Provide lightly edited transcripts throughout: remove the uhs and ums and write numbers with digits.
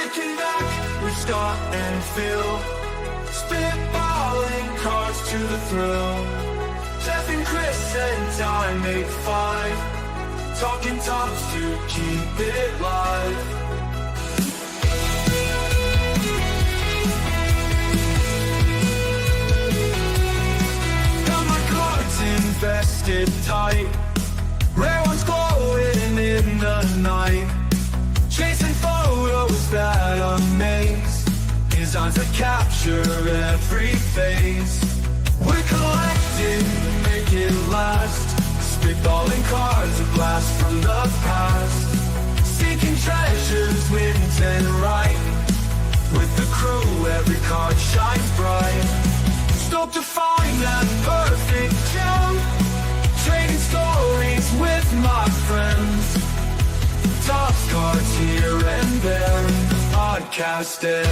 kicking back, we start and fill. Spitballing cars to the thrill. Jeff and Chris and I make 5. Talking tops to keep it live. Got my cards invested tight. Rare ones glowing in the night. Chasing photos that amaze. Designs that capture every phase. We're collecting to make it last. Spitballing cards, a blast from the past. Seeking treasures, wins and right. With the crew, every card shines bright. Stoked to find that perfect gem. Trading stories with my friends. Tops cards here and there in the podcast air.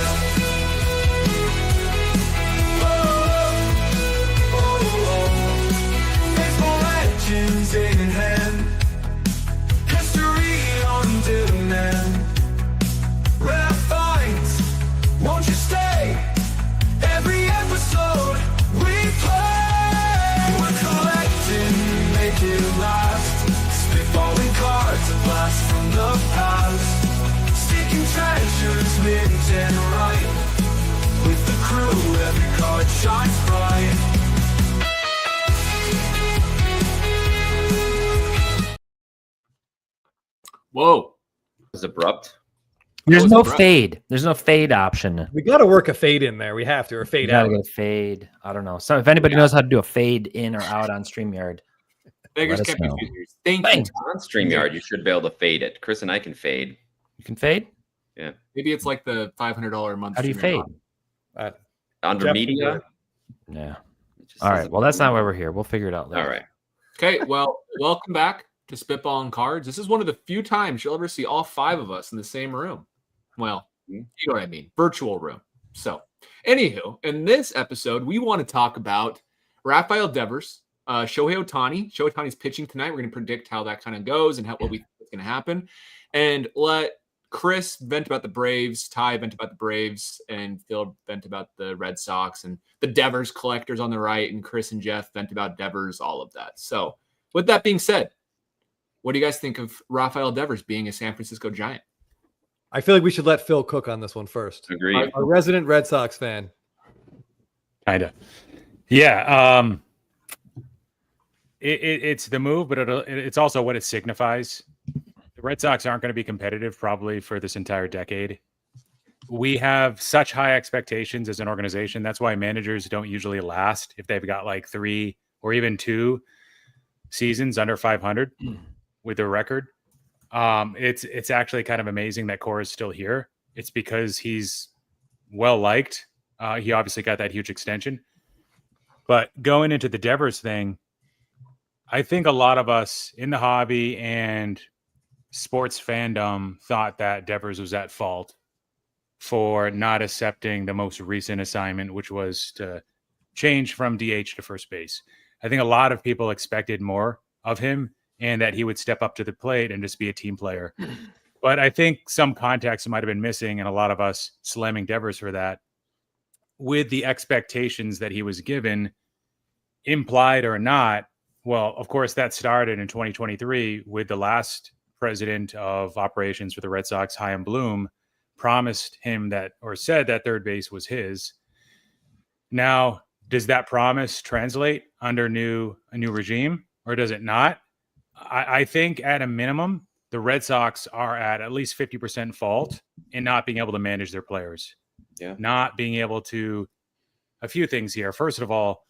Legends in hand, history on demand. Rare finds, won't you stay? Every episode we play. We're collecting, make it last. Spitballing cards, a blast from the past. Seeking treasures, mint and right. With the crew, every card shines bright. Whoa. It was abrupt. There's no fade. There's no fade option. We got to work a fade in there. We have to, or fade out. Get a fade. I don't know. So if anybody knows how to do a fade in or out on StreamYard, beggars can't be choosers. Thank you. On StreamYard, you should be able to fade it. Chris and I can fade. You can fade? Yeah. Maybe it's like the $500 a month. How do you fade? Under media? Yeah. All right. Well, that's not why we're here. We'll figure it out later. All right. Okay. Well, welcome back to Spitballing Cards. This is one of the few times you'll ever see all 5 of us in the same room. Well, you know what I mean. Virtual room. So, anywho, in this episode, we want to talk about Rafael Devers, Shohei Ohtani. Shohei Ohtani's pitching tonight. We're going to predict how that kind of goes and what we think is going to happen. And let Chris vent about the Braves, Ty vent about the Braves, and Phil vent about the Red Sox, and the Devers collectors on the right, and Chris and Jeff vent about Devers, all of that. So, with that being said, what do you guys think of Rafael Devers being a San Francisco Giant? I feel like we should let Phil cook on this one first. Agreed. Our resident Red Sox fan. Kind of. Yeah. It's the move, but it's also what it signifies. The Red Sox aren't going to be competitive probably for this entire decade. We have such high expectations as an organization. That's why managers don't usually last if they've got like 3 or even 2 seasons under 500 with their record. It's actually kind of amazing that Cora is still here. It's because he's well liked. He obviously got that huge extension. But going into the Devers thing, I think a lot of us in the hobby and sports fandom thought that Devers was at fault for not accepting the most recent assignment, which was to change from DH to first base. I think a lot of people expected more of him and that he would step up to the plate and just be a team player. But I think some context might have been missing, and a lot of us slamming Devers for that, with the expectations that he was given, implied or not. Well, of course, that started in 2023 with the last president of operations for the Red Sox, Chaim Bloom, promised him that, or said that third base was his. Now, does that promise translate under a new regime, or does it not? I think at a minimum, the Red Sox are at least 50% fault in not being able to manage their players. Yeah. Not being able to, a few things here. First of all,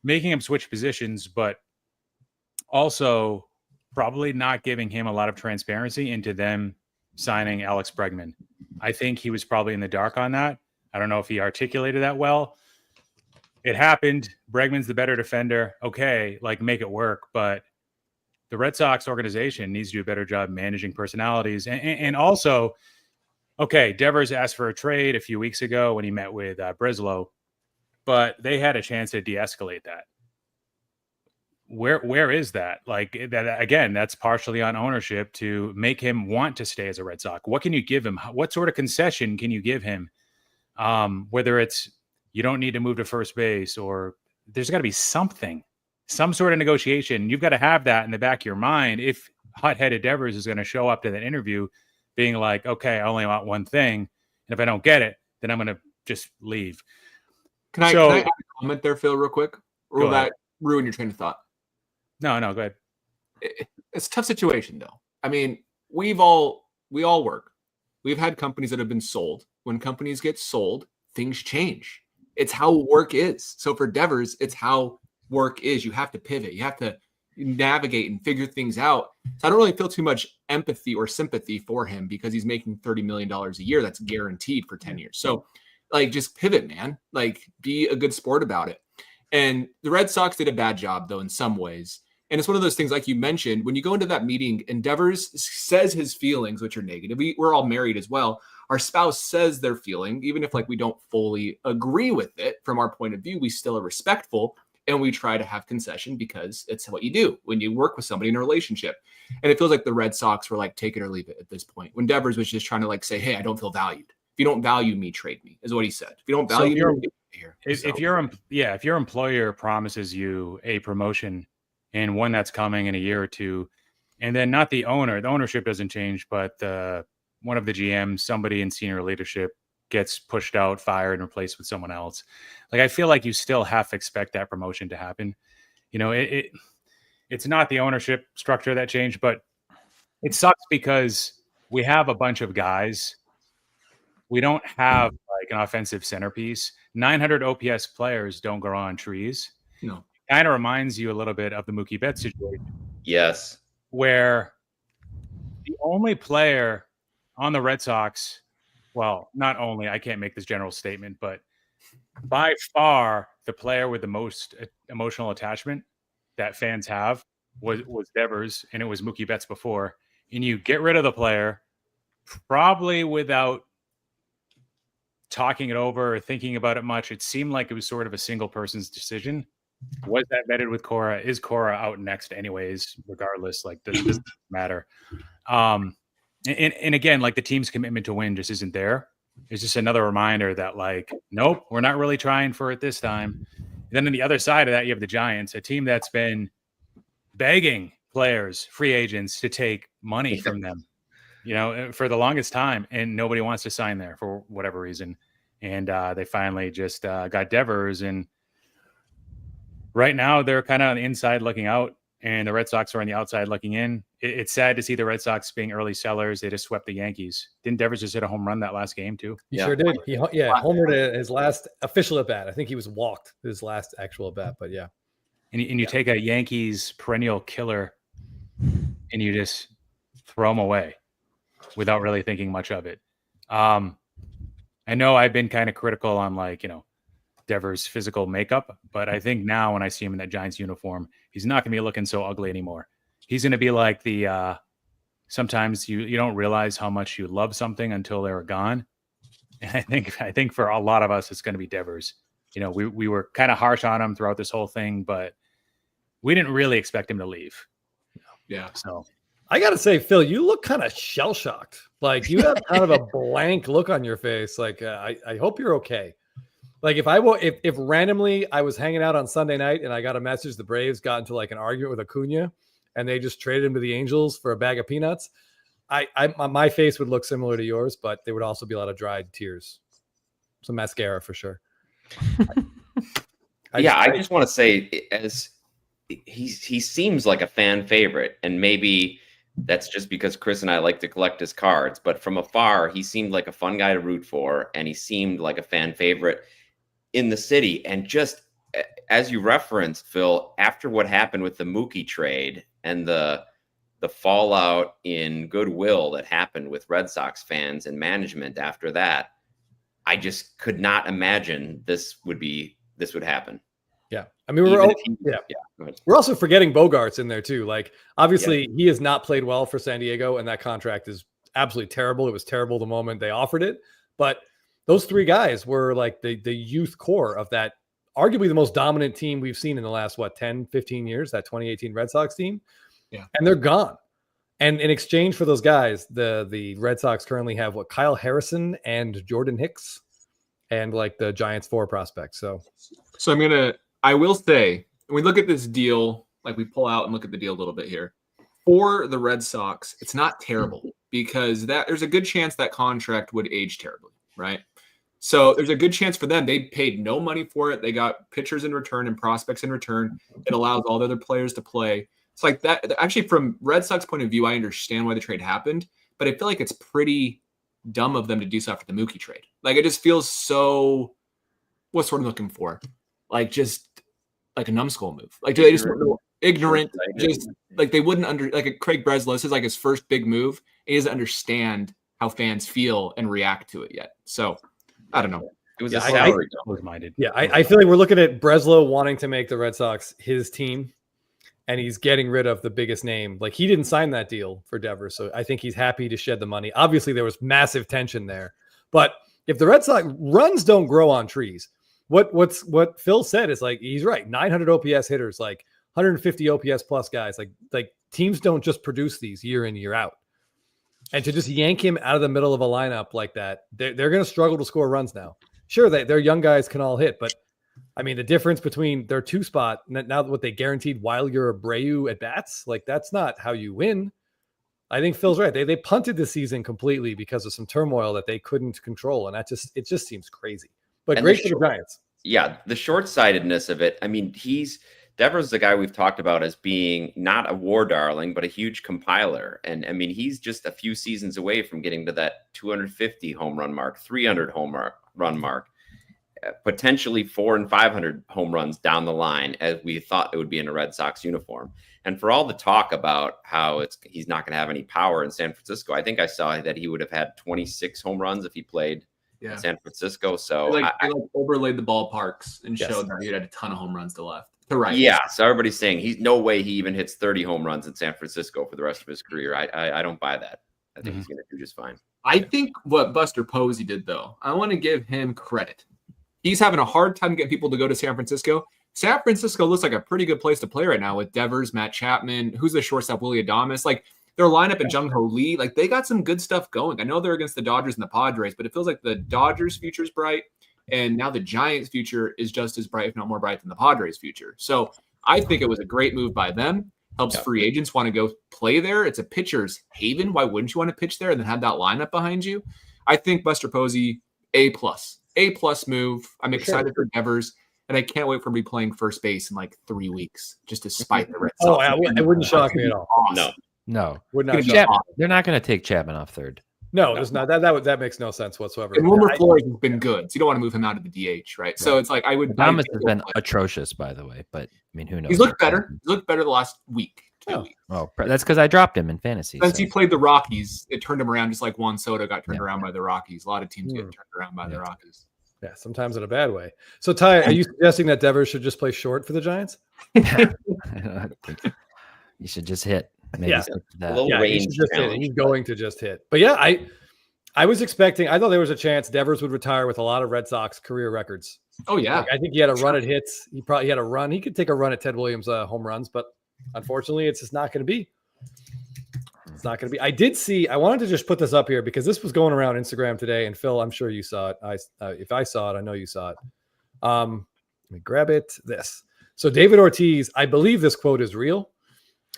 making him switch positions, but also probably not giving him a lot of transparency into them signing Alex Bregman. I think he was probably in the dark on that. I don't know if he articulated that well. It happened. Bregman's the better defender. Okay, like make it work. But the Red Sox organization needs to do a better job managing personalities. And also, okay, Devers asked for a trade a few weeks ago when he met with Breslow, but they had a chance to de-escalate that. where is that? Like that again, that's partially on ownership to make him want to stay as a Red Sox. What can you give him? What sort of concession can you give him? Whether it's you don't need to move to first base, or there's got to be something, some sort of negotiation. You've got to have that in the back of your mind. If hot-headed Devers is going to show up to that interview being like, okay, I only want one thing, and if I don't get it, then I'm going to just leave. Can I add a comment there, Phil, real quick? Or will that ruin your train of thought? No, go ahead. It's a tough situation, though. I mean, we all work. We've had companies that have been sold. When companies get sold, things change. It's how work is. So for Devers, it's how work is. You have to pivot. You have to navigate and figure things out. So I don't really feel too much empathy or sympathy for him because he's making $30 million a year. That's guaranteed for 10 years. So like, just pivot, man. Like, be a good sport about it. And the Red Sox did a bad job, though, in some ways. And it's one of those things, like you mentioned, when you go into that meeting and Devers says his feelings, which are negative. We're all married as well. Our spouse says their feeling, even if like we don't fully agree with it from our point of view, we still are respectful and we try to have concession because it's what you do when you work with somebody in a relationship. And it feels like the Red Sox were like, take it or leave it at this point. When Devers was just trying to like say, hey, I don't feel valued. If you don't value me, trade me, is what he said. If you don't value me, here. If your employer promises you a promotion and one that's coming in a year or two, and then not the ownership doesn't change, but one of the GMs, somebody in senior leadership gets pushed out, fired, and replaced with someone else. Like, I feel like you still have to expect that promotion to happen. You know, it's not the ownership structure that changed, but it sucks because we have a bunch of guys. We don't have like an offensive centerpiece. 900 OPS players don't grow on trees. No. Kind of reminds you a little bit of the Mookie Betts situation. Yes. Where the only player on the Red Sox, well, not only, I can't make this general statement, but by far the player with the most emotional attachment that fans have was Devers, and it was Mookie Betts before. And you get rid of the player probably without talking it over or thinking about it much. It seemed like it was sort of a single person's decision. Was that vetted with Cora? Is Cora out next anyways, regardless? Like, this doesn't matter. And again, like, the team's commitment to win just isn't there. It's just another reminder that, like, nope, we're not really trying for it this time. And then on the other side of that, you have the Giants, a team that's been begging players, free agents, to take money from them, you know, for the longest time, and nobody wants to sign there for whatever reason. And they finally just got Devers, and right now they're kind of on the inside looking out, and the Red Sox are on the outside looking in. It's sad to see the Red Sox being early sellers. They just swept the Yankees. Didn't Devers just hit a home run that last game too? He sure did. He homered his last official at bat. I think he was walked his last actual at bat, but yeah. And you take a Yankees perennial killer and you just throw him away without really thinking much of it. I know I've been kind of critical on, like, you know, Devers' physical makeup, but I think now when I see him in that Giants uniform, he's not going to be looking so ugly anymore. He's going to be like the sometimes you don't realize how much you love something until they're gone. And I think for a lot of us, it's going to be Devers. You know, we were kind of harsh on him throughout this whole thing, but we didn't really expect him to leave. Yeah. So I got to say, Phil, you look kind of shell-shocked. Like, you have kind of a blank look on your face. Like, I hope you're okay. Like, if randomly I was hanging out on Sunday night and I got a message the Braves got into like an argument with Acuna and they just traded him to the Angels for a bag of peanuts, my face would look similar to yours, but there would also be a lot of dried tears. Some mascara for sure. I just want to say, as he seems like a fan favorite, and maybe that's just because Chris and I like to collect his cards, but from afar, he seemed like a fun guy to root for, and he seemed like a fan favorite in the city. And just as you referenced, Phil, after what happened with the Mookie trade and the fallout in goodwill that happened with Red Sox fans and management after that, I just could not imagine this would happen. Yeah. I mean, we're also forgetting Bogarts in there too. Like, obviously he has not played well for San Diego, and that contract is absolutely terrible. It was terrible the moment they offered it, but those three guys were like the youth core of that arguably the most dominant team we've seen in the last, 10, 15 years, that 2018 Red Sox team. Yeah. And they're gone. And in exchange for those guys, the Red Sox currently have Kyle Harrison and Jordan Hicks and like the Giants 4 prospects. So I will say, when we look at this deal, like we pull out and look at the deal a little bit here, for the Red Sox, it's not terrible because there's a good chance that contract would age terribly, right? So there's a good chance for them. They paid no money for it. They got pitchers in return and prospects in return. It allows all the other players to play. It's like that. Actually, from Red Sox point of view, I understand why the trade happened, but I feel like it's pretty dumb of them to do so after the Mookie trade. Like, it just feels so, what's what I'm looking for? Like, just like a numbskull move. Like, do they just ignorant? Just like they wouldn't like Craig Breslow, this is like his first big move. He doesn't understand how fans feel and react to it yet. So I don't know. It was a salary. Close-minded. yeah, I feel like we're looking at Breslow wanting to make the Red Sox his team, and he's getting rid of the biggest name. Like, he didn't sign that deal for Devers, so I think he's happy to shed the money. Obviously, there was massive tension there, but if the Red Sox runs don't grow on trees, what Phil said is like he's right. 900 OPS hitters, like 150 OPS plus guys, like teams don't just produce these year in, year out. And to just yank him out of the middle of a lineup like that, they're going to struggle to score runs now. Sure, their young guys can all hit, but I mean, the difference between their 2 spot now, what they guaranteed while you're Abreu at bats, like that's not how you win. I think Phil's right. They punted the season completely because of some turmoil that they couldn't control, and it just seems crazy. But And great for the Giants. Yeah, the short-sightedness of it. I mean, Devers is the guy we've talked about as being not a war darling, but a huge compiler. And I mean, he's just a few seasons away from getting to that 250 home run mark, 300 run mark, potentially 400 and 500 home runs down the line, as we thought it would be in a Red Sox uniform. And for all the talk about how he's not going to have any power in San Francisco, I think I saw that he would have had 26 home runs if he played in San Francisco. So they overlaid the ballparks and showed that he had a ton of home runs to left. Right. Yeah, so everybody's saying he's no way he even hits 30 home runs in San Francisco for the rest of his career. I don't buy that. I think he's going to do just fine. I think what Buster Posey did, though, I want to give him credit. He's having a hard time getting people to go to San Francisco. San Francisco looks like a pretty good place to play right now with Devers, Matt Chapman, who's the shortstop, Willie Adames. Like, their lineup and Jung Ho Lee, like they got some good stuff going. I know they're against the Dodgers and the Padres, but it feels like the Dodgers' future is bright. And now the Giants' future is just as bright, if not more bright, than the Padres' future. So I think it was a great move by them. Helps free agents want to go play there. It's a pitcher's haven. Why wouldn't you want to pitch there and then have that lineup behind you? I think Buster Posey, A+ move. I'm excited for Devers, and I can't wait for him to be playing first base in like 3 weeks, just to spite the Red Sox. It wouldn't shock me at all. Awesome. No. Would not They're not going to take Chapman off third. No, there's not. That makes no sense whatsoever. And Wilmer Flores has been good, so you don't want to move him out of the DH, right? So it's like I would. Thomas has been atrocious, by the way, but I mean, who knows? He's looked better. He's looked better the last week, 2 weeks. Oh, that's because I dropped him in fantasy. Since he played the Rockies, it turned him around just like Juan Soto got turned around by the Rockies. A lot of teams get turned around by the Rockies. Yeah, sometimes in a bad way. So, Ty, are you suggesting that Devers should just play short for the Giants? You should just hit. Maybe he's going to just hit. But yeah, I was expecting. I thought there was a chance Devers would retire with a lot of Red Sox career records. Oh yeah, like, I think he had a run at hits. He probably had a run. He could take a run at Ted Williams' home runs, but unfortunately, it's just not going to be. It's not going to be. I did see. I wanted to just put this up here because this was going around Instagram today, and Phil, I'm sure you saw it. If I saw it, I know you saw it. Let me grab it. So David Ortiz, I believe this quote is real.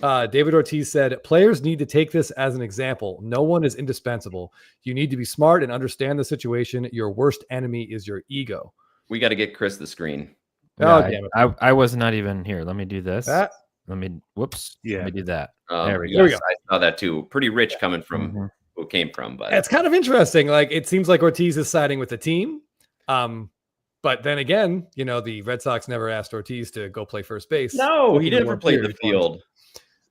David Ortiz said, "Players need to take this as an example. No one is indispensable. You need to be smart and understand the situation. Your worst enemy is your ego." We got to get Chris the screen. Oh, damn it. I was not even here. Let me do this. Let me do that. There we go. I saw that too. Pretty rich coming from who it came from, but it's kind of interesting. Like, it seems like Ortiz is siding with the team. But then again, the Red Sox never asked Ortiz to go play first base. No, he never played the field.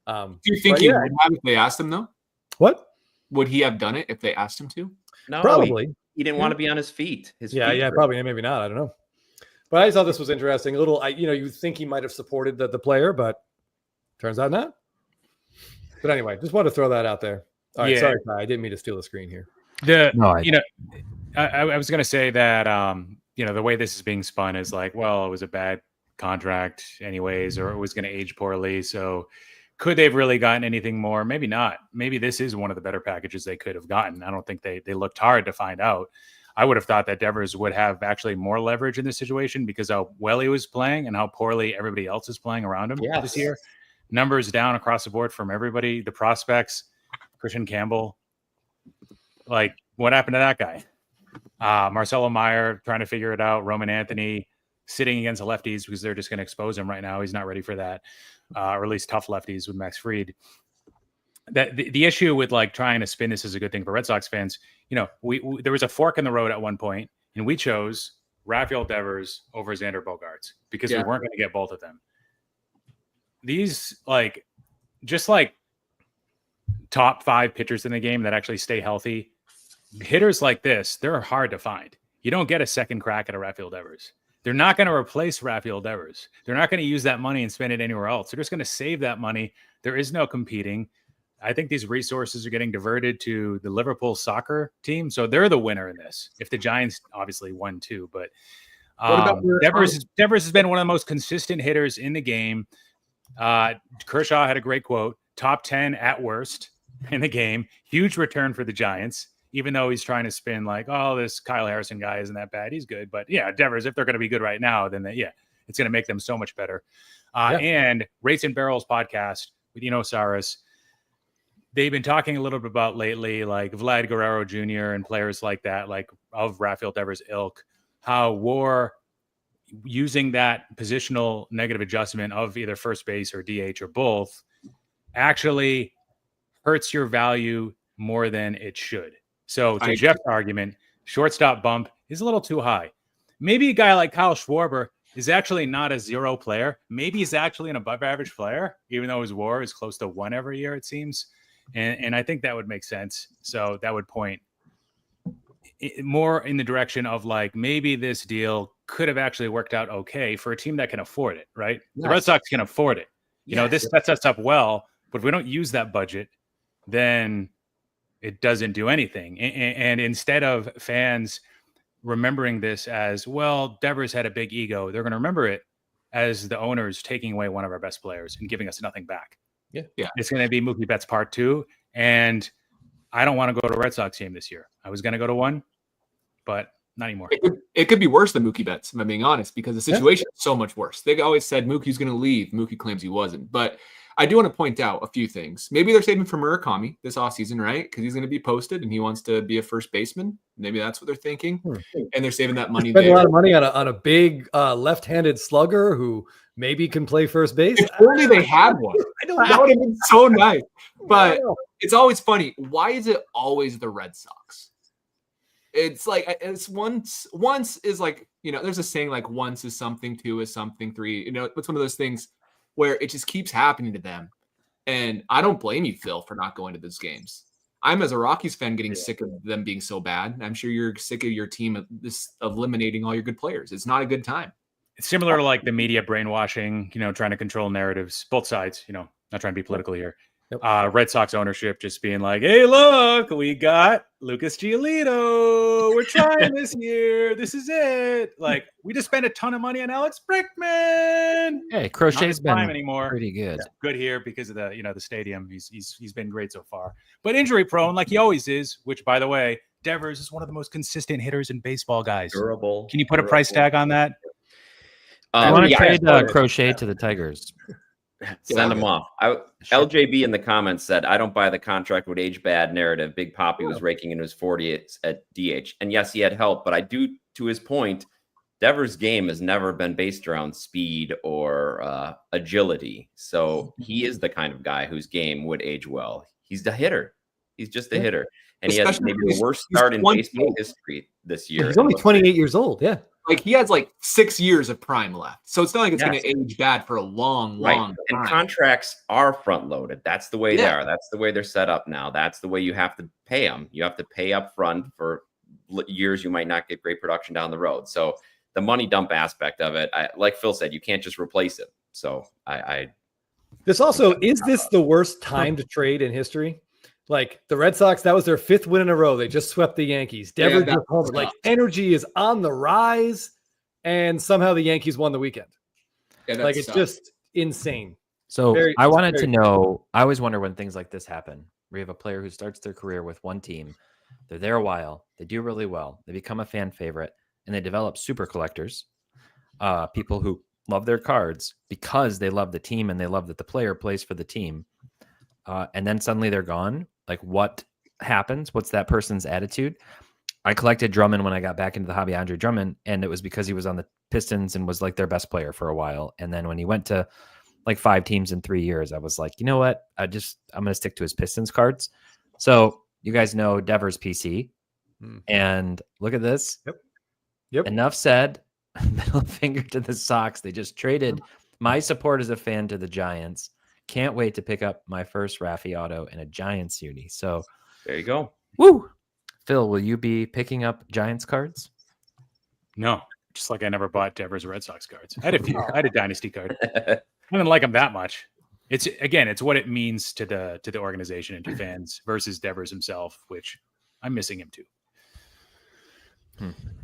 Do you think he would have if they asked him, though? What? Would he have done it if they asked him to? No, probably. He didn't want to be on his feet. Probably, maybe not. I don't know. But I thought this was interesting. A little, you think he might have supported the player, but turns out not. But anyway, just wanted to throw that out there. All right, sorry, Ty, I didn't mean to steal the screen here. I was going to say that the way this is being spun is like, well, it was a bad contract anyways, or it was going to age poorly. So could they have really gotten anything more? Maybe not. Maybe this is one of the better packages they could have gotten. I don't think they looked hard to find out. I would have thought that Devers would have actually more leverage in this situation because how well he was playing and how poorly everybody else is playing around him this year. Numbers down across the board from everybody. The prospects, Christian Campbell, like what happened to that guy? Marcelo Meyer trying to figure it out. Roman Anthony sitting against the lefties because they're just going to expose him right now. He's not ready for that, or at least tough lefties with Max Fried. That the issue with like trying to spin this is a good thing for Red Sox fans. We there was a fork in the road at one point, and we chose Rafael Devers over Xander Bogaerts because we weren't going to get both of them. These just top 5 pitchers in the game that actually stay healthy, hitters like this, they're hard to find. You don't get a second crack at a Rafael Devers. They're not going to replace Rafael Devers. They're not going to use that money and spend it anywhere else. They're just going to save that money. There is no competing. I think these resources are getting diverted to the Liverpool soccer team. So they're the winner in this. If the Giants obviously won too, but Devers has been one of the most consistent hitters in the game. Kershaw had a great quote, top 10 at worst in the game. Huge return for the Giants, even though he's trying to spin like, oh, this Kyle Harrison guy isn't that bad. He's good. But yeah, Devers, if they're going to be good right now, then it's going to make them so much better. And Rates and Barrels podcast with Saris, they've been talking a little bit about lately, like Vlad Guerrero Jr. and players like that, like of Rafael Devers ilk, how WAR using that positional negative adjustment of either first base or DH or both actually hurts your value more than it should. So to Jeff's argument, shortstop bump is a little too high. Maybe a guy like Kyle Schwarber is actually not a 0 player. Maybe he's actually an above average player, even though his WAR is close to 1 every year, it seems. And I think that would make sense. So that would point more in the direction of like, maybe this deal could have actually worked out okay for a team that can afford it, right? Yes. The Red Sox can afford it. This sets us up well, but if we don't use that budget, then it doesn't do anything. And instead of fans remembering this as, well, Devers had a big ego, they're going to remember it as the owners taking away one of our best players and giving us nothing back. Yeah. It's going to be Mookie Betts Part 2. And I don't want to go to a Red Sox game this year. I was going to go to one, but not anymore. It could be worse than Mookie Betts, if I'm being honest, because the situation is so much worse. They always said Mookie's going to leave. Mookie claims he wasn't. But I do want to point out a few things. Maybe they're saving for Murakami this offseason, right? Because he's going to be posted and he wants to be a first baseman. Maybe that's what they're thinking. And they're saving that money. Spend a lot of money on a big left-handed slugger who maybe can play first base. If only they had one. That would have been so nice. But it's always funny. Why is it always the Red Sox? It's like it's once is like, there's a saying like once is something, 2 is something, 3. It's one of those things where it just keeps happening to them. And I don't blame you, Phil, for not going to those games. I'm, as a Rockies fan, getting sick of them being so bad. I'm sure you're sick of your team of eliminating all your good players. It's not a good time. It's similar to like the media brainwashing, trying to control narratives, both sides, not trying to be political here. Yep. Red Sox ownership just being like, hey, look, we got Lucas Giolito. We're trying this year. This is it. Like, we just spent a ton of money on Alex Brickman. Hey, Crochet's been anymore. Pretty good. Yeah, good here because of the stadium. He's been great so far. But injury prone, like he always is, which, by the way, Devers is one of the most consistent hitters in baseball, guys. Durable. Can you put a price tag on that? I want to trade Crochet to the Tigers. Send them off. LJB in the comments said, I don't buy the contract would age bad narrative. Big Poppy was raking in his 40s at DH. And yes, he had help, but I do, to his point, Devers' game has never been based around speed or agility. So he is the kind of guy whose game would age well. He's the hitter. He's just a hitter. And he has maybe the worst start in baseball history this year. He's only 28 years old. Yeah. Like, he has like 6 years of prime left. So it's not like it's going to age bad for a long time. And contracts are front loaded. That's the way they are. That's the way they're set up now. That's the way you have to pay them. You have to pay up front for years you might not get great production down the road. So the money dump aspect of it, like Phil said, you can't just replace it. So this also, is this the worst time to trade in history? Like the Red Sox, that was their 5th win in a row. They just swept the Yankees. Devers just home. Like, energy is on the rise. and somehow the Yankees won the weekend. Yeah, Like it's just insane. So I wanted to know, I always wonder when things like this happen, where you have a player who starts their career with one team, they're there a while, they do really well, they become a fan favorite, and they develop super collectors, people who love their cards because they love the team and they love that the player plays for the team. And then suddenly they're gone. Like what happens? What's that person's attitude? I collected Drummond when I got back into the hobby, Andre Drummond, and it was because he was on the Pistons and was like their best player for a while. And then when he went to like 5 teams in 3 years, I was like, you know what? I'm going to stick to his Pistons cards. So you guys know Devers PC. And look at this. Yep. Enough said. Middle finger to the Sox. They just traded my support as a fan to the Giants. Can't wait to pick up my first Rafi auto in a Giants uni. So there you go. Woo! Phil, will you be picking up Giants cards? No, just like I never bought Devers Red Sox cards. I had a few. I had a dynasty card. I didn't like them that much. It's what it means to the organization and to fans versus Devers himself, which I'm missing him too.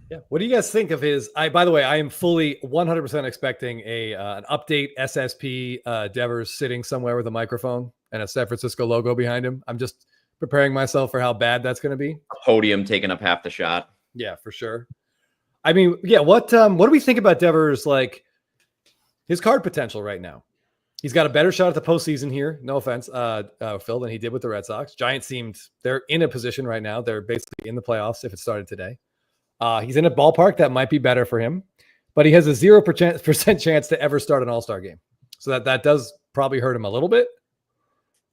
Yeah. What do you guys think of his? By the way, I am fully 100% expecting an update SSP Devers sitting somewhere with a microphone and a San Francisco logo behind him. I'm just preparing myself for how bad that's going to be. A podium taking up half the shot. Yeah, for sure. I mean, yeah. What do we think about Devers? Like his card potential right now. He's got a better shot at the postseason here. No offense, Phil, than he did with the Red Sox. Giants they're in a position right now. They're basically in the playoffs if it started today. He's in a ballpark that might be better for him, but he has a 0% chance to ever start an All-Star game. So that does probably hurt him a little bit.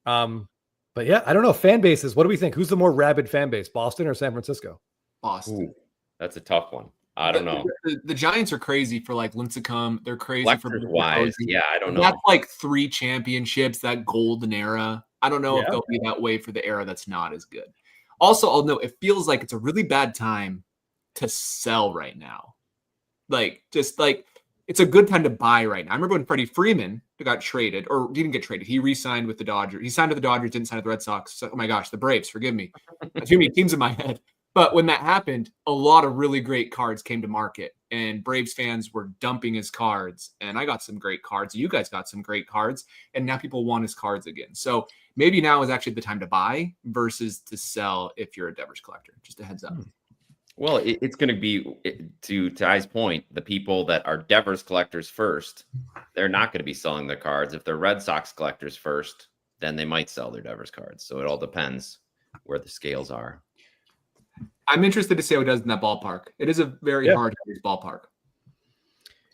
But yeah, I don't know. Fan bases, what do we think? Who's the more rabid fan base, Boston or San Francisco? Boston. Ooh, that's a tough one. I don't know. The Giants are crazy for like Lincecum. They're crazy Collectors for wise. Yeah, I don't know. That's like 3 championships, that golden era. I don't know if they'll be that way for the era that's not as good. Also, I'll note it feels like it's a really bad time to sell right now. Like, just like it's a good time to buy right now. I remember when Freddie Freeman got traded, or didn't get traded. He re-signed with the Dodgers. He signed with the Dodgers, didn't sign with the Red Sox. So, oh my gosh, the Braves, forgive me. Too many teams in my head. But when that happened, a lot of really great cards came to market, and Braves fans were dumping his cards. And I got some great cards. You guys got some great cards, and now people want his cards again. So maybe now is actually the time to buy versus to sell if you're a Devers collector. Just a heads up. Well, it's going to be, to Ty's point, the people that are Devers collectors first, they're not going to be selling their cards. If they're Red Sox collectors first, then they might sell their Devers cards. So it all depends where the scales are. I'm interested to see how he does in that ballpark. It is a very hard ballpark.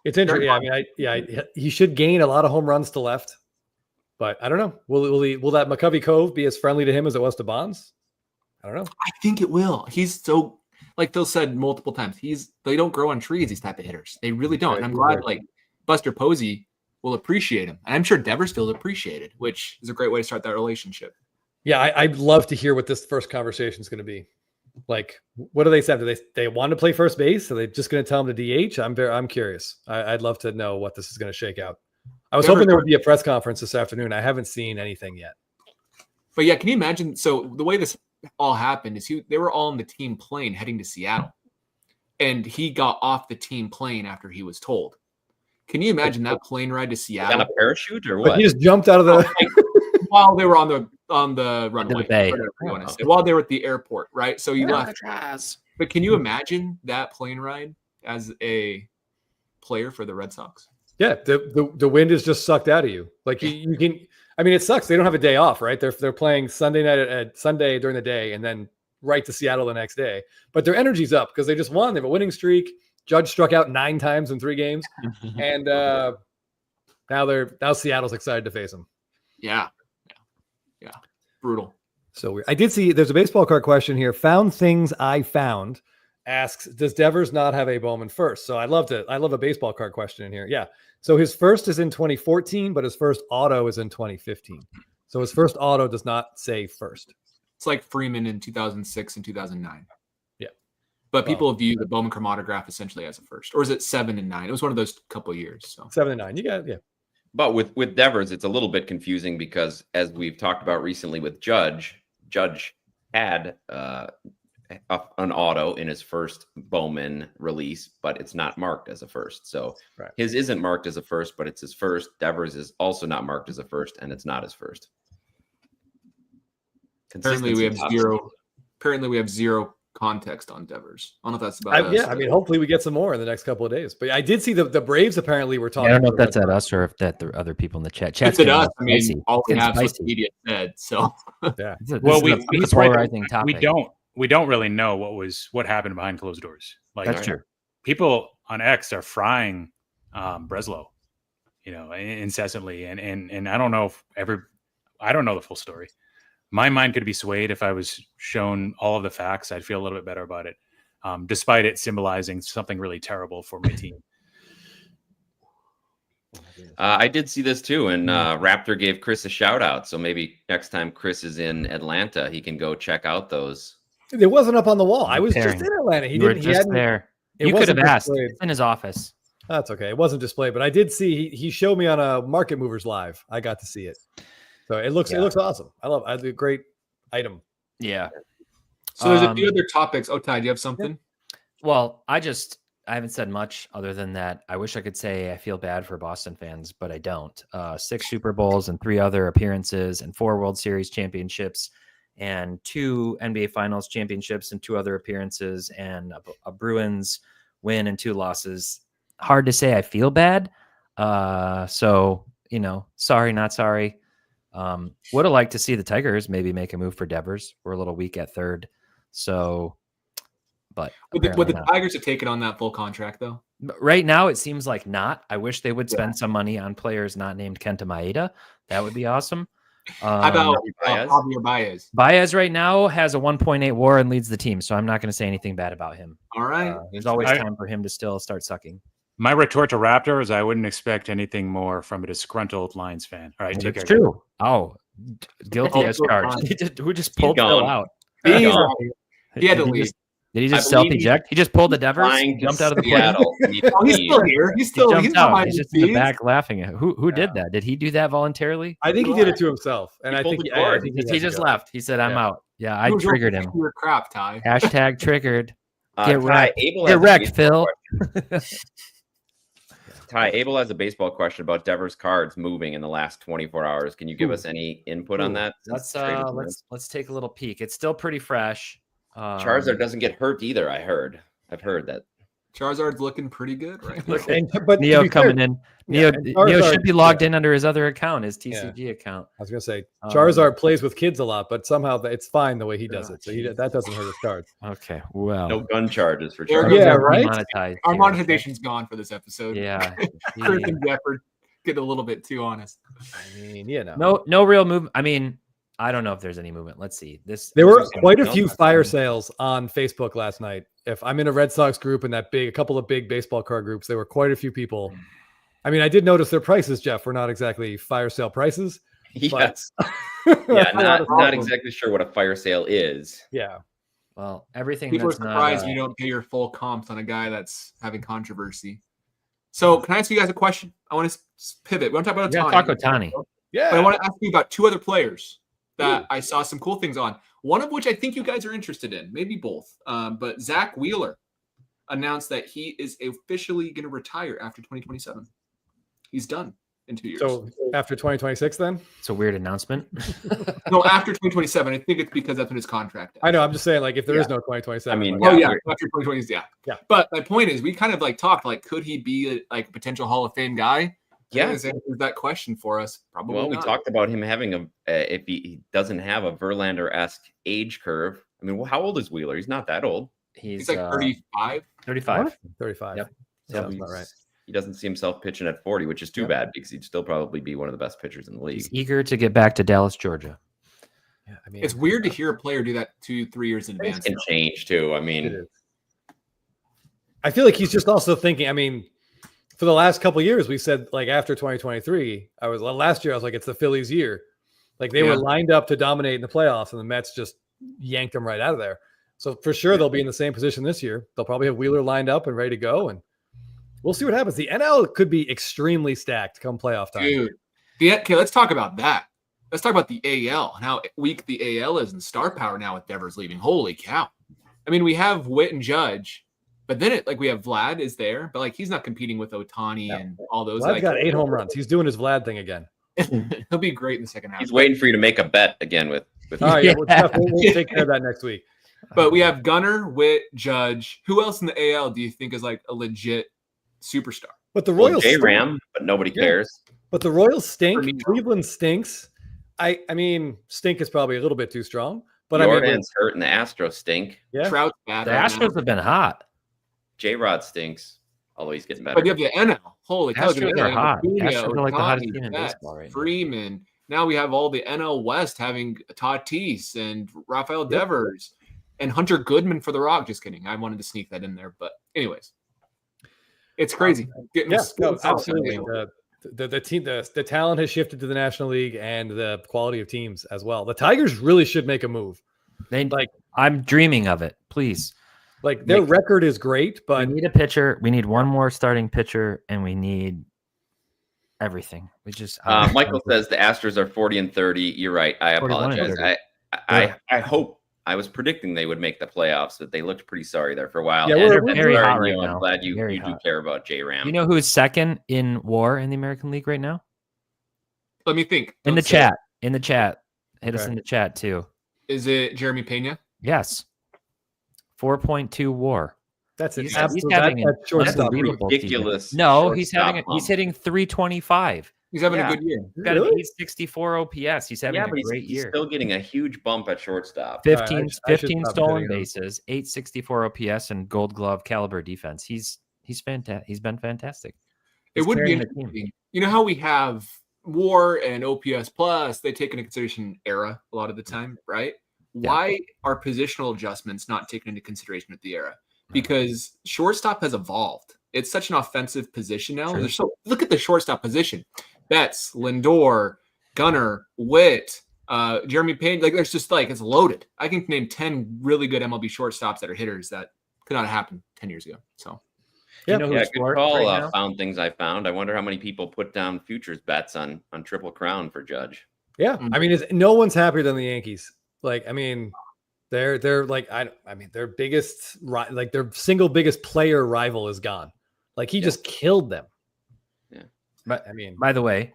It's interesting. Yeah, I mean, he should gain a lot of home runs to left, but I don't know. Will that McCovey Cove be as friendly to him as it was to Bonds? I don't know. I think it will. He's so, like Phil said multiple times, they don't grow on trees, these type of hitters. They really don't. And I'm glad like Buster Posey will appreciate him. And I'm sure Devers will appreciate it, which is a great way to start that relationship. Yeah, I'd love to hear what this first conversation is going to be. Like, what do they say? Do they want to play first base? Are they just going to tell him to DH? I'm curious. I'd love to know what this is going to shake out. I was hoping there would be a press conference this afternoon. I haven't seen anything yet. But yeah, can you imagine? So the way this all happened is they were all on the team plane heading to Seattle, and he got off the team plane after he was told. Can you imagine that plane ride to Seattle? On a parachute or what? But he just jumped out of the while they were on the runway, the bay. whatever you want to say, while they were at the airport, right? So you left. But can you imagine that plane ride as a player for the Red Sox? Yeah, the wind is just sucked out of you. Like you can. I mean, it sucks. They don't have a day off, right? They're playing Sunday night at Sunday during the day, and then right to Seattle the next day. But their energy's up because they just won. They have a winning streak. Judge struck out 9 times in 3 games, and now Seattle's excited to face them. Yeah, brutal. So weird. I did see there's a baseball card question here. Found things I found asks, does Devers not have a Bowman first? So I love a baseball card question in here. Yeah. So his first is in 2014, but his first auto is in 2015. So his first auto does not say first. It's like Freeman in 2006 and 2009. Yeah. But people view the Bowman chromatograph essentially as a first. Or is it 7 and 9? It was one of those couple of years. So 7 and 9. You got it. Yeah. But with Devers, it's a little bit confusing because as we've talked about recently with Judge had an auto in his first Bowman release, but it's not marked as a first. So his isn't marked as a first, but it's his first. Devers is also not marked as a first, and it's not his first. Apparently we have zero. Apparently we have zero context on Devers. I don't know if that's about us. Yeah, I mean, hopefully we get some more in the next couple of days. But I did see the Braves apparently were talking. I don't know if that's at us or if that the other people in the chat. It's at us. I mean, all we have is what the media said. So yeah. Well, it's a polarizing topic. We don't really know what happened behind closed doors. Like that's true. People on X are frying Breslow, incessantly, and I don't know I don't know the full story. My mind could be swayed if I was shown all of the facts. I'd feel a little bit better about it, despite it symbolizing something really terrible for my team. I did see this too, and Raptor gave Chris a shout out. So maybe next time Chris is in Atlanta, he can go check out those. It wasn't up on the wall. I was just in Atlanta. He hadn't there. You could have asked. It's in his office. That's okay. It wasn't displayed, but I did see he showed me on a Market Movers Live. I got to see it. So it looks awesome. It's a great item. Yeah. So there's a few other topics. Oh, Ty, do you have something? Well, I haven't said much other than that. I wish I could say I feel bad for Boston fans, but I don't. 6 Super Bowls and 3 other appearances and 4 World Series championships and 2 NBA Finals championships and 2 other appearances and a Bruins win and 2 losses. Hard to say I feel bad. So, sorry, not sorry. Would have liked to see the Tigers maybe make a move for Devers. We're a little weak at third. So, but would the Tigers have taken on that full contract though? Right now, it seems like not. I wish they would spend some money on players not named Kenta Maeda. That would be awesome. How about Javier Baez? Baez right now has a 1.8 WAR and leads the team, so I'm not going to say anything bad about him. All right. There's always time for him to still start sucking. My retort to Raptor is I wouldn't expect anything more from a disgruntled Lions fan. All right, it's true. Oh, guilty as charged. Who just pulled Phil out? He had to leave. Did he just self-eject? He just pulled the Devers, jumped out of the plane. He's still here. He's out. He's just in the back laughing at who did that? Did he do that voluntarily? I think he did it to himself, and I think he just left. He said, "I'm out." Yeah, I triggered him. Crap, Ty. # triggered. Get wrecked, Phil. Ty, Abel has a baseball question about Devers cards moving in the last 24 hours. Can you give us any input on that? Let's take a little peek. It's still pretty fresh. Charizard doesn't get hurt either. I've heard that. Charizard's looking pretty good right now. But Neo coming in. Neo should be logged in under his other account, his TCG account. I was going to say Charizard plays with kids a lot, but somehow it's fine the way he does it. So that doesn't hurt his cards. Okay, well. No gun charges for Charizard. Yeah, right? Our monetization's gone for this episode. Yeah. Chris and Jeff are getting a little bit too honest. I mean, No real movement. I mean, I don't know if there's any movement. Let's see. There were quite a few fire sales on Facebook last night. If I'm in a Red Sox group and a couple of big baseball card groups, there were quite a few people. I mean, I did notice their prices, Jeff, were not exactly fire sale prices. Yes. Yeah, not exactly sure what a fire sale is. Yeah. Well, everything. People are surprised you don't pay your full comps on a guy that's having controversy. So, can I ask you guys a question? I want to pivot. We want to talk about Otani. Talk Otani. Yeah. But I want to ask you about 2 other players that I saw some cool things on. One of which I think you guys are interested in, maybe both. But Zach Wheeler announced that he is officially going to retire after 2027. He's done in 2 years. So after 2026, then? It's a weird announcement. No, after 2027. I think it's because that's when his contract ends. I know. I'm just saying, like, if there is no 2027. I mean, after 2020, yeah. But my point is, we kind of talked, could he be a potential Hall of Fame guy? Yeah, answers that question for us. Probably. Well, not. We talked about him having if he doesn't have a Verlander-esque age curve. I mean, how old is Wheeler? He's not that old. He's like 35. 35. 35. Yep. So that's about right. He doesn't see himself pitching at 40, which is too bad because he'd still probably be one of the best pitchers in the league. He's eager to get back to Dallas, Georgia. Yeah, I mean, it's weird to hear a player do that 2-3 years in advance. It can change too. I mean, I feel like he's just also thinking. I mean, for the last couple of years, we said after 2023, last year I was like, it's the Phillies' year. Like they were lined up to dominate in the playoffs, and the Mets just yanked them right out of there. So for sure they'll be in the same position this year. They'll probably have Wheeler lined up and ready to go, and we'll see what happens. The NL could be extremely stacked come playoff time. Dude, okay, let's talk about that. Let's talk about the AL and how weak the AL is in star power now with Devers leaving. Holy cow. I mean, we have Witt and Judge, but then we have Vlad is there, but he's not competing with Otani and all those. Vlad's got 8 home runs. He's doing his Vlad thing again. He'll be great in the second half. He's waiting for you to make a bet again with All right, we'll take care of that next week. But we have Gunnar, Witt, Judge. Who else in the AL do you think is a legit superstar? But the Royals J-Ram, but nobody cares. But the Royals stink. For me, Cleveland stinks. I mean, stink is probably a little bit too strong. But Jordan's hurt and the Astros stink. Yeah. Trout's bad. The right Astros now. have been hot. J-Rod stinks, although he's getting better. But you have the NL. Holy cow. Astros are hot. Acuna, Astros are like the hottest Otani, team in Betts, baseball right now. Freeman. Now we have all the NL West having Tatis and Rafael Devers and Hunter Goodman for the Rock. Just kidding. I wanted to sneak that in there. But anyways, it's crazy. Absolutely. The talent has shifted to the National League and the quality of teams as well. The Tigers really should make a move. I'm dreaming of it. Please. Their record is great, but we need a pitcher. We need one more starting pitcher, and we need everything. We just Michael says the Astros are 40-30. You're right. I 41 and apologize. 30. I hope I was predicting they would make the playoffs, but they looked pretty sorry there for a while. Yeah, And we're very hot sorry, right I'm now. glad you Very do hot. care about J-Ram. You know who's second in WAR in the American League right now? Let me think. In the Don't say it. chat. In the chat. Hit us Okay. in the chat too. Is it Jeremy Pena? Yes. 4.2 WAR. that's an He's absolute having an that's shortstop. unbelievable ridiculous. No, he's shortstop he's bump. hitting 325. He's having Yeah. a good year. He's got an Really? 864 OPS. He's having Yeah, a but great he's year. still getting a huge bump at shortstop. 15, I should 15 stop stolen hitting him. bases, 864 OPS, and Gold Glove caliber defense. He's fantastic. He's been fantastic. It He's would be carrying the team. interesting. You know how we have WAR and OPS plus, they take into consideration era a lot of the time, right? Yeah. Why are positional adjustments not taken into consideration at the era? Because shortstop has evolved. It's such an offensive position now. True. Look at the shortstop position. Betts, Lindor, Gunnar, Witt, Jeremy Payne. There's just it's loaded. I can name 10 really good MLB shortstops that are hitters that could not have happened 10 years ago. So You know Yeah, who's good fourth call. right now? Found things I found. I wonder how many people put down futures bets on Triple Crown for Judge. Yeah, Mm. I mean, no one's happier than the Yankees. They're their biggest their single biggest player rival is gone. He just killed them. Yeah. But I mean, By the way,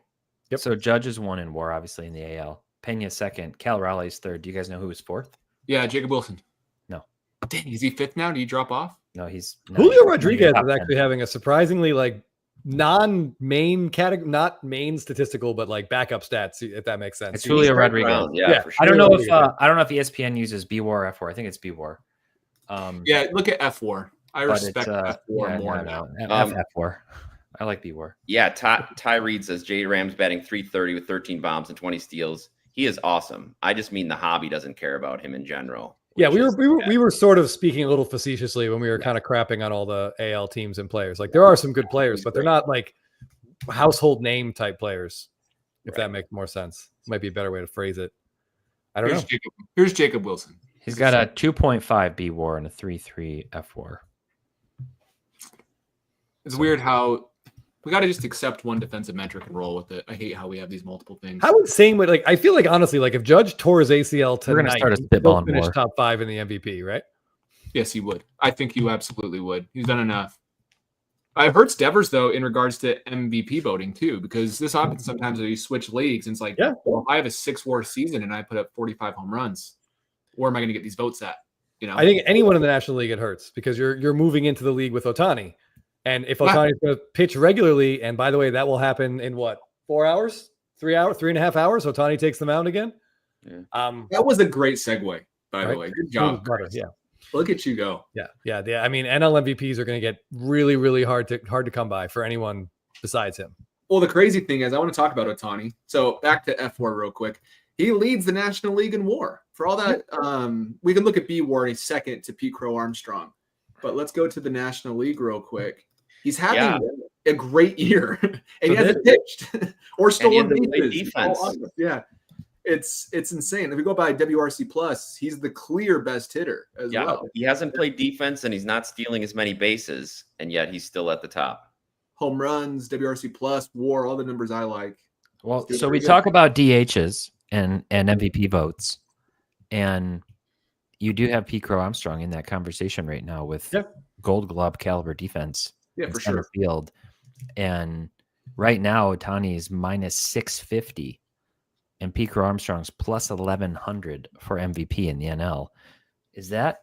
Yep. so Judge is one in WAR, obviously in the AL. Pena second. Cal Raleigh's third. Do you guys know who was fourth? yeah, Jacob Wilson. No. Dang, is he fifth now? Do you drop off? No, he's Julio not Rodriguez top is actually 10. having a surprisingly non-main category, not main statistical, but backup stats. If that makes sense. It's Julio Strike Rodriguez. round, Yeah, Yeah. for sure. I don't know if Rodriguez. I don't know if ESPN uses B-WAR, F-WAR. I think it's B-WAR. Yeah, look at F4. I but respect F4 yeah, more no, now. no. F-WAR. I like B-WAR. Yeah, Ty Reed says J Ram's batting 330 with 13 bombs and 20 steals. He is awesome. I just mean the hobby doesn't care about him in general. Yeah, which is- we were sort of speaking a little facetiously when we were kind of crapping on all the AL teams and players. There are some good players, but they're not household name type players. If that makes more sense, might be a better way to phrase it. I don't know. Here's Jacob Wilson. He's got a 2.5 B-WAR and a 3.3 F-WAR. It's weird how we got to just accept one defensive metric and roll with it. I hate how we have these multiple things. How insane would I feel honestly if Judge tore his ACL tonight, We're gonna start a he'd still spitballing finish war. top 5 in the MVP, right? Yes, he would. I think you absolutely would. He's done enough. It hurts Devers though in regards to MVP voting too, because this happens sometimes that you switch leagues and it's well, I have a 6 WAR season and I put up 45 home runs. Where am I going to get these votes at? I think anyone in the National League it hurts because you're moving into the league with Ohtani. And if Ohtani is going to pitch regularly, and by the way, that will happen in 4 hours, 3 hours, 3.5 hours. Ohtani takes the mound again. Yeah. That was a great segue, by the way. Good job. Yeah. Look at you go. Yeah. I mean, NL MVPs are going to get really, really hard to come by for anyone besides him. Well, the crazy thing is I want to talk about Otani. So back to F4 real quick. He leads the National League in WAR. For all that, we can look at B WAR. He's second to Pete Crow Armstrong. But let's go to the National League real quick. He's having a great year, and he hasn't pitched or stolen bases. Defense. Yeah, it's insane. If we go by WRC plus, he's the clear best hitter as well. He hasn't played defense, and he's not stealing as many bases, and yet he's still at the top. Home runs, WRC plus, WAR, all the numbers I like. Well, so we talk about DHs and MVP votes, and you do have Pete Crow Armstrong in that conversation right now with Gold Glove caliber defense. Yeah, in for center sure. Field, and right now Otani is minus 650, and Pete Crow Armstrong's plus 1100 for MVP in the NL. Is that?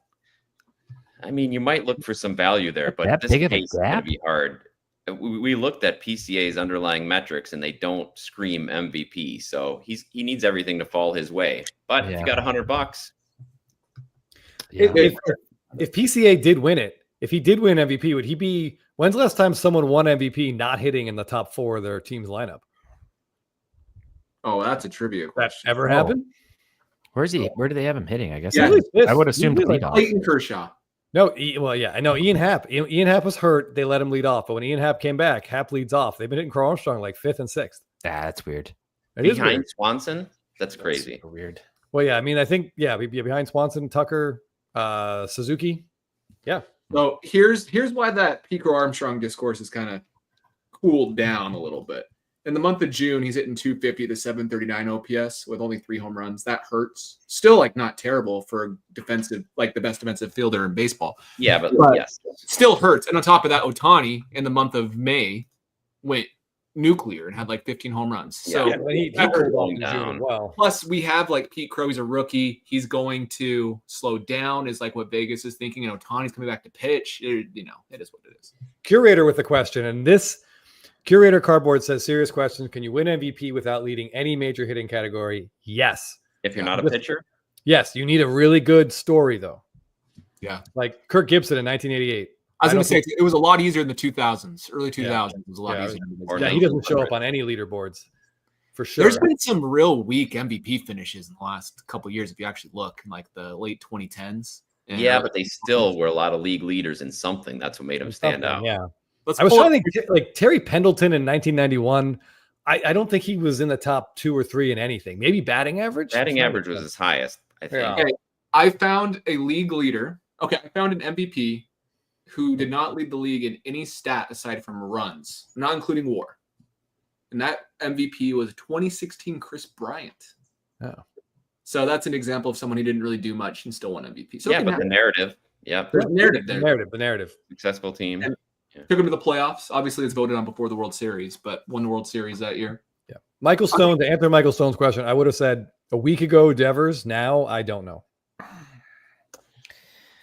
I mean, you might look for some value there, but that this big of a case is going to gap? be hard. We looked at PCA's underlying metrics, and they don't scream MVP. So he needs everything to fall his way. But if you got $100, Yeah. If PCA did win it, if he did win MVP, would he be? When's the last time someone won MVP not hitting in the top 4 of their team's lineup? Oh, that's a trivia That question. ever happened? Where's he? Where do they have him hitting? I guess Yeah. I would assume the Usually, leadoff. Clayton Kershaw. No, well, yeah, I know Ian Happ. Ian Happ was hurt. They let him lead off, but when Ian Happ came back, Happ leads off. They've been hitting Crow Armstrong like 5th and 6th. That's weird. It is behind weird. Swanson, that's crazy. Super weird. Well, yeah, I mean, I think behind Swanson, Tucker, Suzuki. Yeah, So here's why that Pete Crow Armstrong discourse is kind of cooled down a little bit. In the month of June, he's hitting 250 to 739 OPS with only 3 home runs. That hurts. Still, like, not terrible for a defensive, like the best defensive fielder in baseball. Yeah, but yes. Still hurts. And on top of that, Otani in the month of May went nuclear and had like 15 home runs. So but he that cooled hurt off going in June down. as well. plus we have like Pete Crow, he's a rookie. He's going to slow down, is like what Vegas is thinking. And Otani's coming back to pitch. It is what it is. Curator with a question, and this Curator cardboard says, serious question. Can you win MVP without leading any major hitting category? Yes. If you're not a pitcher, Yes. You need a really good story, though. Yeah. Like Kirk Gibson in 1988. I was I going to don't say it was a lot easier in the 2000s. Early 2000s was a lot easier. Or Yeah, he doesn't show up on any leaderboards for sure. There's been some real weak MVP finishes in the last couple of years, if you actually look, in like the late 2010s. And yeah, but they still were a lot of league leaders in something. That's what made them stand out. Yeah. let's I was pull trying up- to think, like Terry Pendleton in 1991. I don't think he was in the top 2 or 3 in anything. Maybe batting average. Batting average was his highest, I think. Yeah. Okay, I found a league leader. Okay, I found an MVP who did not lead the league in any stat aside from runs, not including WAR. And that MVP was 2016 Chris Bryant. Oh. So that's an example of someone who didn't really do much and still won MVP. So Yeah, but the narrative. Yep. there's a narrative there. The narrative. Successful team. And- Took him to the playoffs. Obviously, it's voted on before the World Series, but won the World Series that year. Yeah. Michael Stone, to answer Michael Stone's question, I would have said a week ago Devers. Now I don't know.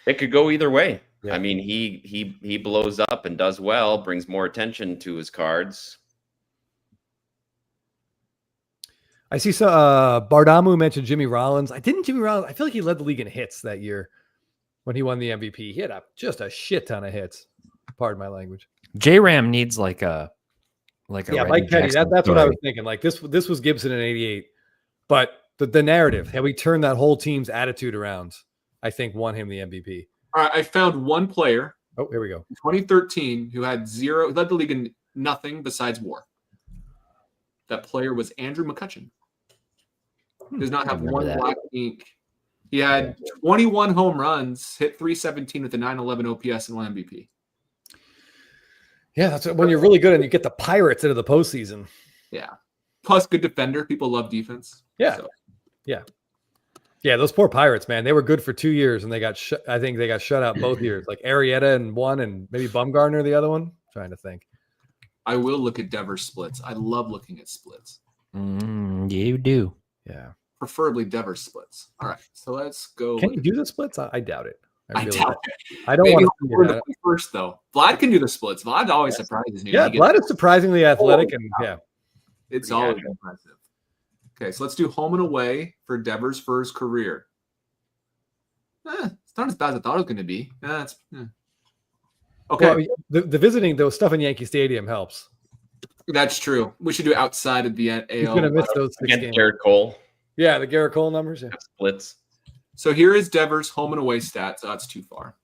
It could go either way. Yeah. I mean, he blows up and does well, brings more attention to his cards. I see Bardamu mentioned Jimmy Rollins. I feel like he led the league in hits that year when he won the MVP. He had just a shit ton of hits. Pardon my language. J-Ram needs like a Yeah, Reggie Mike Petty. Jackson That's what I story. was thinking. Like this was Gibson in '88, but the narrative, how he turned that whole team's attitude around, I think won him the MVP. All right, I found one player Oh, here we go. in 2013 who led the league in nothing besides WAR. That player was Andrew McCutcheon. Does not have remember one that. black ink. He had 21 home runs, hit 317 with a 911 OPS and won MVP. Yeah, that's when you're really good and you get the Pirates into the postseason. Yeah. Plus, good defender. People love defense. Yeah. So, Yeah, those poor Pirates, man. They were good for 2 years and they got I think they got shut out both years. Like Arrieta in one and maybe Bumgarner the other one. Trying to think. I will look at Devers splits. I love looking at splits. You do. Yeah. Preferably Devers splits. All right. So let's go. Can you do the splits? I doubt it. I really doubt it. I don't Maybe want I'll learn to to play first, though. Vlad can do the splits. Vlad always surprises me. Yeah, when he gets- Vlad is surprisingly athletic and yeah. It's Yeah. always impressive. Okay, so let's do home and away for Devers for his career. It's not as bad as I thought it was going to be. Okay, Well, the visiting, the stuff in Yankee Stadium helps. that's true. We should do it outside of the AL. He's going to miss those 6 Against games. Garrett Cole, Yeah, the Garrett Cole numbers. Yeah. splits. So here is Devers' home and away stats. Oh, that's too far.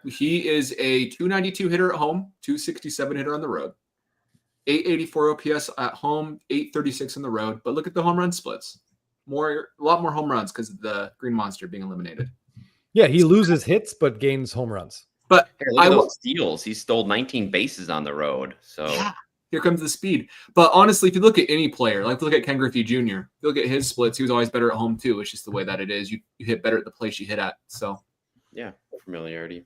He is a 292 hitter at home, 267 hitter on the road, 884 OPS at home, 836 on the road. But look at the home run splits. A lot more home runs because of the Green Monster being eliminated. Yeah, he loses hits but gains home runs. But Hey, look I at will- those steals. He stole 19 bases on the road. So Yeah. Here comes the speed. But honestly, if you look at any player, like look at Ken Griffey Jr., if you look at his splits, he was always better at home too. It's just the way that it is. You hit better at the place you hit at. So Yeah, familiarity.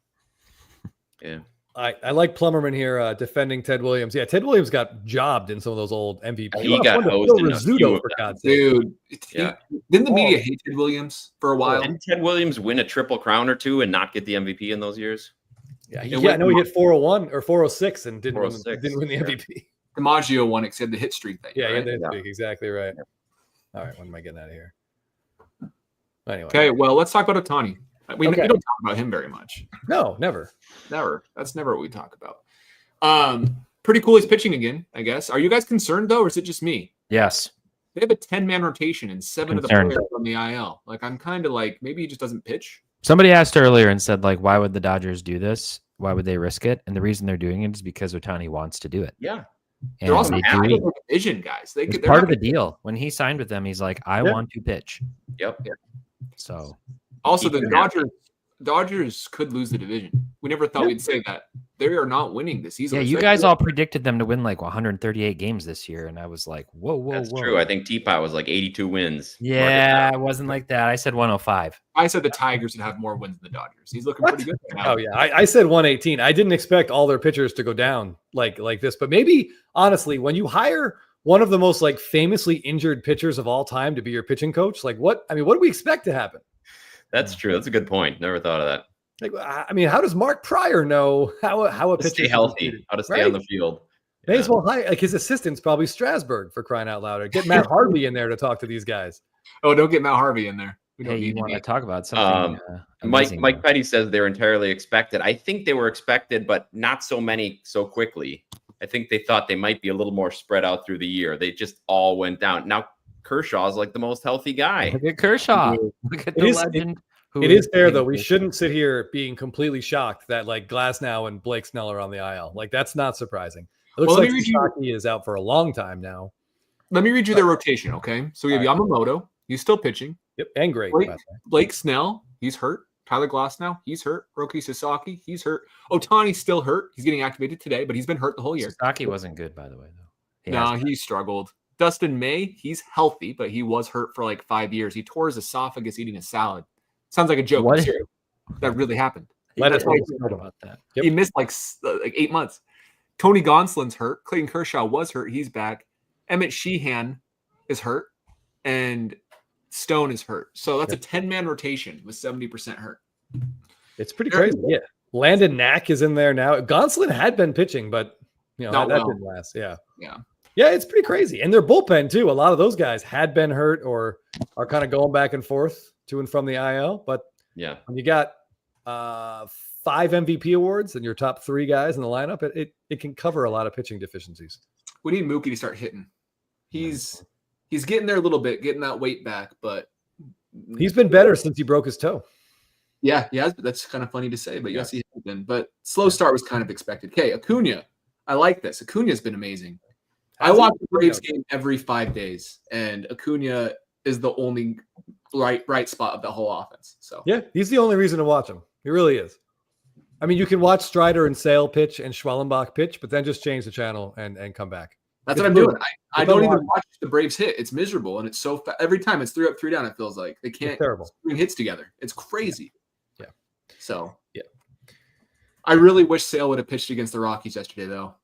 Yeah. I like Plummerman here defending Ted Williams. Yeah, Ted Williams got jobbed in some of those old MVP. He got hosed in a few Rizzuto, of for them. God's sake. dude, Yeah. didn't the media hate Ted Williams for a while? Didn't Ted Williams win a triple crown or two and not get the MVP in those years? Yeah, It I went know he hit 401 or 406 and didn't 406, win the yeah. MVP. DiMaggio won it because he had the hit streak thing. Yeah, right? yeah, that's exactly right. All right, when am I getting out of here? Anyway. Okay, well, let's talk about Otani. We don't talk about him very much. No, never. Never. That's never what we talk about. Pretty cool he's pitching again, I guess. Are you guys concerned, though, or is it just me? Yes. They have a 10-man rotation and 7 Concerned. of the players on the IL. Like, I'm kind of like, maybe he just doesn't pitch. Somebody asked earlier and said, like, why would the Dodgers do this? Why would they risk it? And the reason they're doing it is because Ohtani wants to do it. Yeah. And They're also they happy do. with the division, guys. It's They're part not of the deal. When he signed with them, he's like, I want to pitch. Yep. So Also, Keep the them Dodgers could lose the division. We never thought we'd say that. They are not winning this season. yeah, you guys all predicted them to win like 138 games this year, and I was like, whoa. That's true. I think Teapot was like 82 wins. Yeah, it wasn't like that. I said 105. I said the Tigers would have more wins than the Dodgers. He's looking pretty good right now. Oh yeah, I said 118. I didn't expect all their pitchers to go down like this, but maybe honestly, when you hire one of the most like famously injured pitchers of all time to be your pitching coach, like what do we expect to happen? That's true. That's a good point. Never thought of that. Like, I mean, how does Mark Pryor know how a How to pitcher stay should healthy, be? how to stay Right? on the field. May as well hire like his assistant's probably Strasburg for crying out loud. Or get Matt Harvey in there to talk to these guys. Oh, don't get Matt Harvey in there. We don't Hey, you need want to him. talk about something? Mike amazing. Petty says they're entirely expected. I think they were expected, but not so many so quickly. I think they thought they might be a little more spread out through the year. They just all went down. Now Kershaw's like the most healthy guy. Look at Kershaw. Look at It the is- legend. who It is fair Clayton though. We Kershaw. shouldn't sit here being completely shocked that like Glasnow and Blake Snell are on the IL. Like that's not surprising. It looks Well, let like me read you- Sasaki is out for a long time now. Let me read you their rotation, okay? So we have All Yamamoto. He's still pitching. Yep, and great. Blake, by the way. Blake Snell, he's hurt. Tyler Glasnow, he's hurt. Roki Sasaki, he's hurt. Otani's still hurt. He's getting activated today, but he's been hurt the whole year. Sasaki wasn't good, by the way, though. He No, has- he struggled. Dustin May, he's healthy, but he was hurt for like 5 years. He tore his esophagus eating a salad. Sounds like a joke. What? But seriously, that really happened. Let That's us why know about that. Yep. he missed like 8 months. Tony Gonsolin's hurt. Clayton Kershaw was hurt. He's back. Emmett Sheehan is hurt, and Stone is hurt. So that's a 10-man rotation with 70% hurt. It's pretty crazy. Yeah. Landon Knack is in there now. Gonsolin had been pitching, but Not that well. didn't last. Yeah. Yeah. Yeah, it's pretty crazy. And their bullpen too. A lot of those guys had been hurt or are kind of going back and forth to and from the IL. But Yeah. when you got 5 MVP awards and your top 3 guys in the lineup, it can cover a lot of pitching deficiencies. We need Mookie to start hitting. He's getting there a little bit, getting that weight back, but He's been better since he broke his toe. yeah, he has. But that's kind of funny to say. But yes, he has been. But slow start was kind of expected. Okay, Acuna, I like this. Acuna's been amazing. I watch the Braves game every 5 days, and Acuna is the only bright spot of the whole offense. So Yeah, he's the only reason to watch him. He really is. I mean, you can watch Strider and Sale pitch and Schwellenbach pitch, but then just change the channel and come back. that's what I'm doing. I It's don't a even watch the Braves hit. It's miserable, and it's so every time it's 3 up, 3 down. It feels like they can't terrible. bring hits together. It's crazy. Yeah. So Yeah. I really wish Sale would have pitched against the Rockies yesterday, though.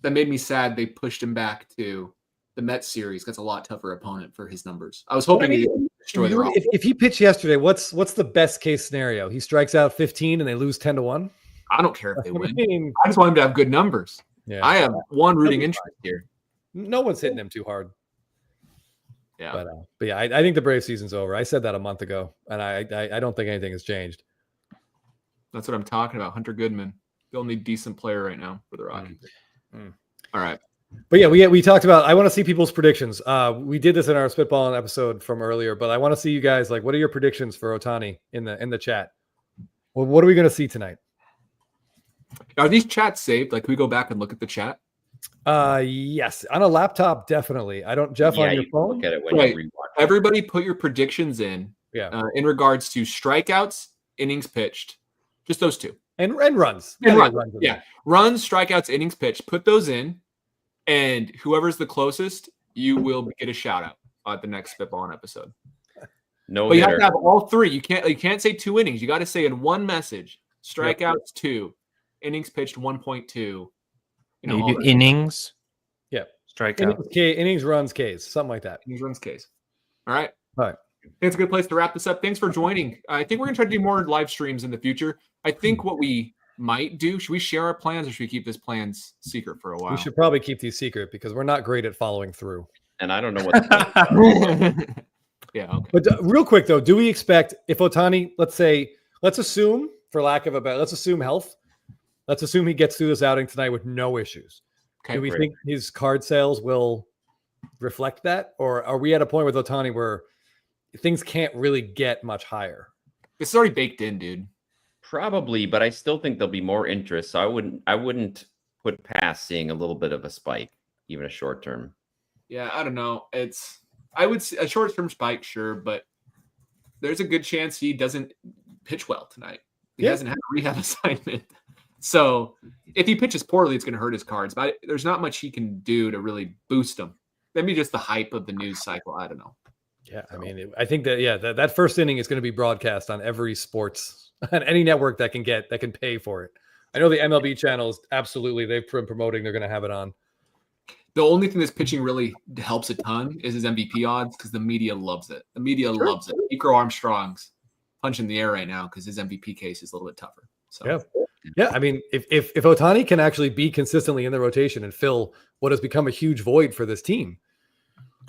That made me sad. They pushed him back to the Mets series. That's a lot tougher opponent for his numbers. I was hoping he'd destroy the Rockies. If he pitched yesterday, what's the best case scenario? He strikes out 15 and they lose 10-1. I don't care if they I win. mean, I just want him to have good numbers. yeah, I have one rooting interest here. no one's hitting him too hard. Yeah. But yeah, I think the Brave season's over. I said that a month ago, and I don't think anything has changed. That's what I'm talking about. Hunter Goodman, the only decent player right now for the Rockies. All right. But yeah, we talked about. I want to see people's predictions. We did this in our Spitballin episode from earlier, but I want to see you guys like. What are your predictions for Ohtani in the chat? Well, what are we going to see tonight? Are these chats saved? Like, can we go back and look at the chat? Yes, on a laptop, definitely. I don't. Jeff, Yeah, on your you can phone. look at it when Right. you rewatch. Everybody put your predictions Yeah, in regards to strikeouts, innings pitched. Just those two. and runs. And Gotta runs. get in Yeah. Runs, strikeouts, innings pitched. Put those in. And whoever's the closest, you will get a shout out at the next Spitballin epised. No But you have hitter. to have all three. You can't say 2 innings. You got to say in one message. Strikeouts 2, innings pitched 1.2. You know, You all do that. innings. Yeah. Strikeout. Innings, runs, Ks, something like that. Innings runs case. All right. All right. I think it's a good place to wrap this up. Thanks for joining. I think we're gonna try to do more live streams in the future. I think what we might do, should we share our plans or should we keep this plans secret for a while? We should probably keep these secret because we're not great at following through. And I don't know what the plans are. Yeah. Okay. But real quick though, do we expect if Ohtani, let's assume for lack of a better, let's assume health. Let's assume he gets through this outing tonight with no issues. Okay. Do we great. think his card sales will reflect that? Or are we at a point with Ohtani where things can't really get much higher? This is already baked in, dude. Probably, but I still think there'll be more interest. So I wouldn't put past seeing a little bit of a spike, even a short term. Yeah, I don't know. I would say a short-term spike, sure, but there's a good chance he doesn't pitch well tonight. He hasn't had a rehab assignment. So if he pitches poorly, it's going to hurt his cards. But there's not much he can do to really boost him. Maybe just the hype of the news cycle. I don't know. Yeah, I mean, I think that first inning is going to be broadcast on every sports on any network that can pay for it. I know the MLB channels absolutely they've been promoting they're going to have it on. The only thing this pitching really helps a ton is his MVP odds because the media loves it. The media loves it. Nico Armstrong's punching the air right now because his MVP case is a little bit tougher. So Yeah. I mean, if Ohtani can actually be consistently in the rotation and fill what has become a huge void for this team,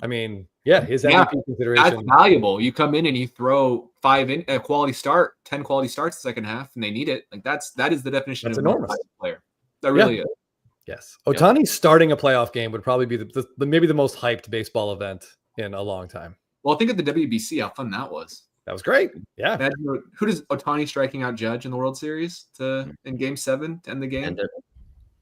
I mean, his MVP consideration. That's valuable. You come in and you throw 5 in a quality start, 10 quality starts the second half, and they need it. Like that is the definition That's of enormous. a player. That really is. Yes. Ohtani starting a playoff game would probably be maybe the most hyped baseball event in a long time. Well, think of the WBC, how fun that was. That was great. Yeah. Imagine, who does Otani striking out Judge in the World Series in Game 7 to end the game? And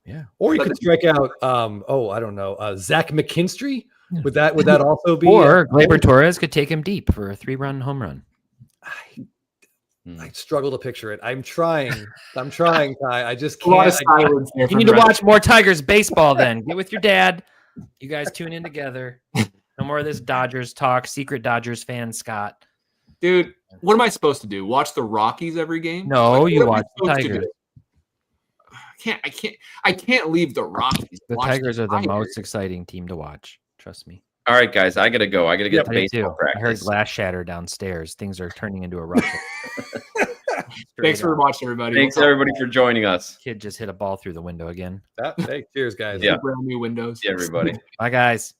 Yeah. Or you could strike out I don't know, Zach McKinstry. Would that also be Or Gleyber Torres could take him deep for a 3-run home run. I struggle to picture it. I'm trying, Ty. I just A lot of can't. silence there You from need to Brett. watch more Tigers baseball then. Get with your dad. You guys tune in together. No more of this Dodgers talk. Secret Dodgers fan, Scott. Dude, what am I supposed to do? Watch the Rockies every game? No, Like, you what am I watch the supposed to Tigers. do? I can't leave the Rockies. The Watch Tigers are the Tigers. most exciting team to watch. Trust me. all right, guys, I gotta go. I gotta get to I do baseball too. I heard practice. glass shatter downstairs. Things are turning into a ruckus. Thanks Straight for up. watching, everybody. Thanks everybody for joining us. Kid just hit a ball through the window again. Hey, cheers, guys. Yeah. Brand new windows. See everybody. Bye, guys.